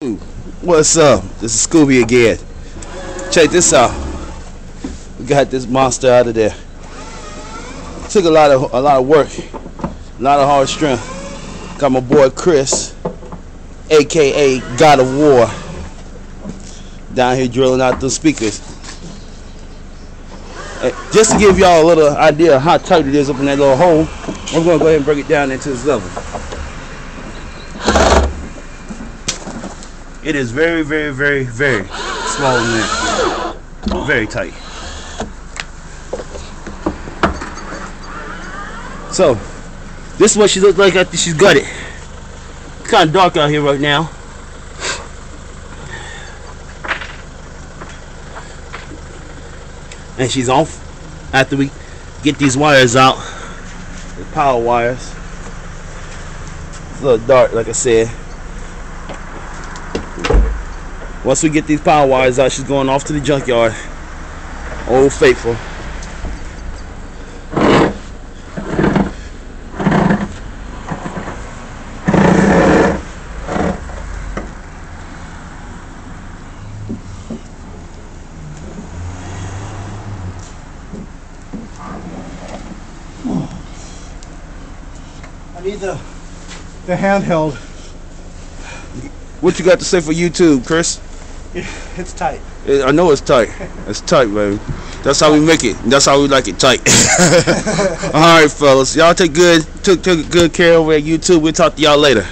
What's up? This is Scooby again. Check this out. We got this monster out of there. Took a lot of work, a lot of hard strength. Got my boy Chris, aka God of War, down here drilling out those speakers. Just to give y'all a little idea of how tight it is up in that little hole, I'm gonna go ahead and break it down into this level. It is very, very, very, very small in there. Very tight. So, this is what she looks like after she's gutted. It's kind of dark out here right now. And she's off after we get these wires out. The power wires. It's a little dark, like I said. Once we get these power wires out, she's going off to the junkyard. Old Faithful. I need the handheld. What you got to say for YouTube, Chris? It's tight. I know it's tight. It's tight, baby. That's how we make it. That's how we like it, tight. All right, fellas. Y'all take good care over at YouTube. We'll talk to y'all later.